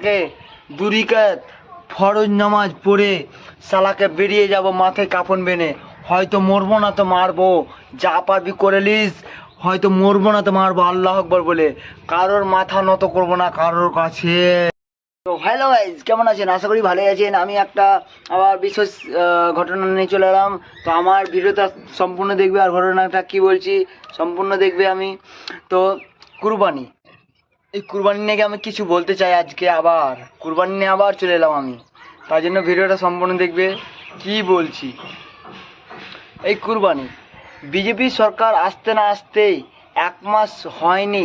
শালাকে দুরিকাত ফরজ নামাজ পড়ে শালাকে বেরিয়ে যাব মাথায় কাফন বেনে। হয়তো মরবো না তো মারবো, যা পারবি করে লিস। হয়তো মরবো না তো মারবো, আল্লাহ আকবার বলে। কারোর মাথা নত করবো না কারোর কাছে। তো হ্যালো গাইজ, কেমন আছেন? আশা করি ভালোই আছেন। আমি একটা আবার বিশেষ ঘটনা নিয়ে চলে এলাম। তো আমার ভিডিওটা সম্পূর্ণ দেখবে, আর ঘটনাটা কি বলছি সম্পূর্ণ দেখবে। আমি তো কুরবানি, এই কুরবানি নিয়ে আমি কিছু বলতে চাই। আজকে আবার কুরবানি নিয়ে আবার চলে এলাম আমি, তার জন্য ভিডিওটা সম্পূর্ণ দেখবে। কি বলছি, এই কুরবানি বিজেপি সরকার আসতে না আসতেই 1 মাস হয়নি,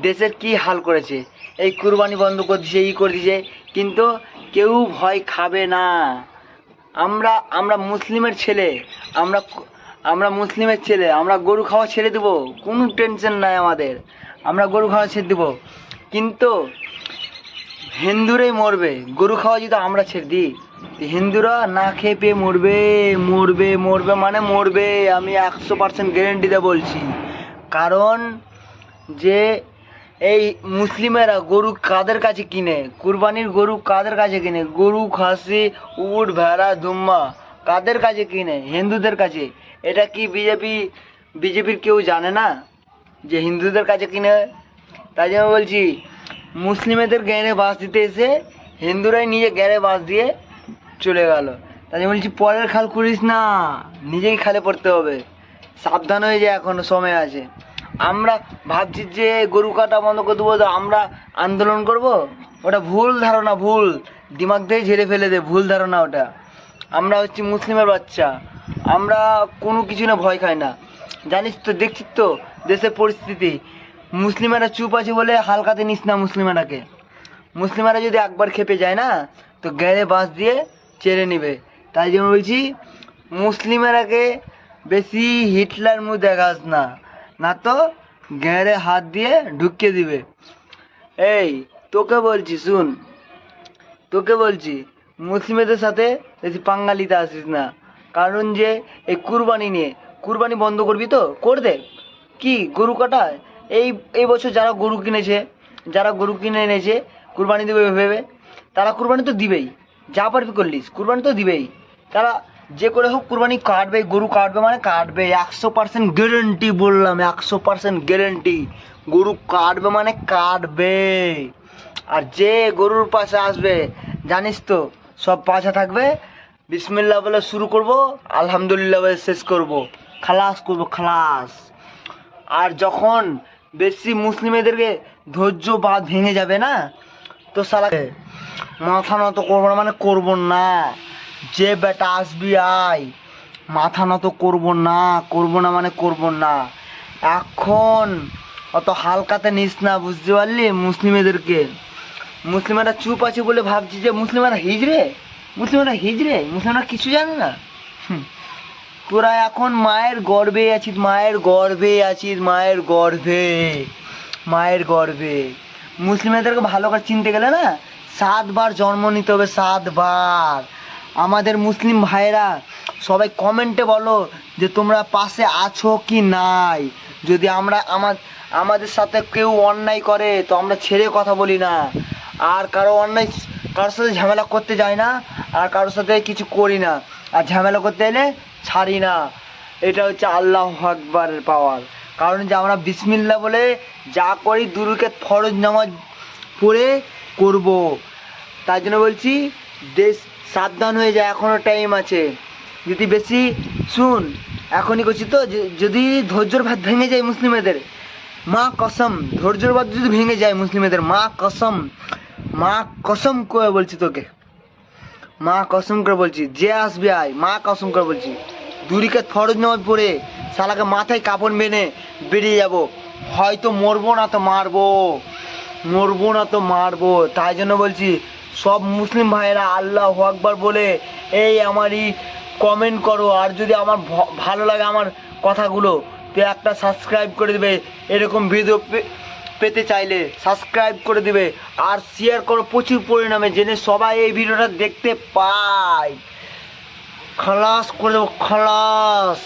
দেশের কি হাল করেছে। এই কুরবানি বন্ধ করে দিয়েছে, এই করে দিয়েছে, কিন্তু কেউ ভয় খাবে না। আমরা মুসলিমের ছেলে, আমরা মুসলিমের ছেলে, আমরা গরু খাওয়া ছেড়ে দেবো, কোনো টেনশন নাই আমাদের। আমরা গরু খাওয়া ছেড়ে দেবো, কিন্তু হিন্দুরাই মরবে। গরু খাওয়া যদি আমরা ছেড়ে দিই, হিন্দুরা না খেয়ে পেয়ে মরবে, মরবে মরবে মানে মরবে। আমি 100% গ্যারেন্টি দিয়ে বলছি। কারণ যে এই মুসলিমেরা গরু কাদের কাছে কিনে, কুরবানির গরু কাদের কাছে কিনে? গরু, খাসি, উট, ভেড়া, দুম্বা কাদের কাছে কিনে? হিন্দুদের কাছে। এটা কি বিজেপির কেউ জানে না যে হিন্দুদের কাছে কিনে? তাই জন্য বলছি, মুসলিমেদের জ্ঞানে বাস দিতে এসে হিন্দুরাই নিজে জ্ঞানে বাস দিয়ে চলে গেল। তাই জন্য বলছি, পরের খাল করিস না, নিজেই খালে পড়তে হবে। সাবধান হয়ে যায়, এখনো সময় আছে। আমরা ভাবছি যে গরু কাটা বন্ধ করে দেবো, আমরা আন্দোলন করব। ওটা ভুল ধারণা, ভুল দিমাগ দিয়ে ঝেড়ে ফেলে দে, ভুল ধারণা ওটা। আমরা হচ্ছি মুসলিমের বাচ্চা, আমরা কোনো কিছু না ভয় খাই না। জানিস তো, দেখছিস তো দেশের পরিস্থিতি। মুসলিমেরা চুপ আছে বলে হালকাতে নিস না মুসলিমেরাকে। মুসলিমেরা যদি একবার খেপে যায় না, তো গ্যারে বাঁশ দিয়ে চেড়ে নেবে। তাই জন্য বলছি, মুসলিমেরাকে বেশি হিটলার মুখ দেখাস না, না তো গ্যারে হাত দিয়ে ঢুকিয়ে দিবে। এই তোকে বলছি, শুন, তোকে বলছি, মুসলিমদের সাথে বেশি পাঙ্গালিতে আসিস না। কারণ যে এই কুরবানি নিয়ে, কুরবানি বন্ধ করবি তো করে দে। কি গরু কাটা, এই বছর যারা গরু কিনেছে, যারা গরু কিনে এনেছে কুরবানি দেবে ভেবে, তারা কুরবানি তো দিবেই। যা পারবি করলিস, কুরবানি তো দিবেই। তারা যে করে হোক কুরবানি কাটবে, গরু কাটবে মানে কাটবে। 100% গ্যারেন্টি বললাম, 100% গ্যারেন্টি। গরু কাটবে মানে কাটবে। আর যে গরুর পাশে আসবে, জানিস তো সব পাশা থাকবে। বিসমিল্লাহ বলে শুরু করব, আলহামদুলিল্লাহ বলে শেষ করব, খালাস করব, খালাস। আর যখন বেশি মুসলিমেদেরকে ধৈর্য বাঁধ ভেঙে যাবে না, তো সালা মাথা নত করবো না মানে করবো না। যে বেটা আসবি আয়, মাথা নত করবো না, করবো না মানে করবো না। এখন অত হালকাতে নিস না, বুঝতে পারলি? মুসলিমেদেরকে, মুসলিমেরা চুপ আছে বলে ভাবছি যে মুসলিমেরা হিজড়ে, মুসলিমেরা কিছু জানে না। তোরা এখন মায়ের গর্ভে আছিস, মায়ের গর্ভে। মুসলিমদেরকে ভালো করে চিনতে গেলে না, 7 বার জন্ম নিতে হবে, 7 বার। আমাদের মুসলিম ভাইরা সবাই কমেন্টে বলো যে তোমরা পাশে আছো কি নাই। যদি আমাদের সাথে কেউ অন্যায় করে, তো আমরা ছেড়ে কথা বলি না। আর কারোর সাথে ঝামেলা করতে যাই না, আর কারোর সাথে কিছু করি না। আর ঝামেলা করতে এলে ছাড়ি না। এটা হচ্ছে আল্লাহু আকবারের পাওয়ার। কারণ যে আমরা বিসমিল্লাহ বলে যা করি, দুরুকে ফরজ নামাজ পড়ে করব। তার জন্য বলছি, দেশ সাবধান হয়ে যায়, এখনও টাইম আছে। যদি বেশি শুন, এখনই করছি তো, যদি ধৈর্যর ভাত ভেঙে যায় মুসলিমেদের, মা কসম, ধৈর্যর ভাত যদি ভেঙে যায় মুসলিমেদের, মা কসম করে বলছি তোকে, মা কসম করে বলছি, যে আসবে আয়, মা কসম করে বলছি, দুরিকাত ফরজ নামাজ পড়ে শালাকে মাথায় কাপড় বেঁধে বেরিয়ে যাব। হয়তো মরবো না তো মারবো। তাই জন্য বলছি, সব মুসলিম ভাইয়েরা আল্লাহু আকবার বলে এই আমারই কমেন্ট করো। আর যদি আমার ভালো লাগে আমার কথাগুলো, তো একটা সাবস্ক্রাইব করে দেবে। এরকম ভিডিও পেতে চাইলে সাবস্ক্রাইব করে দিবে, আর শেয়ার করো প্রচুর পরিমাণে, জেনে সবাই এই ভিডিওটা দেখতে পায়। খালাস করে দেবো, খালাস।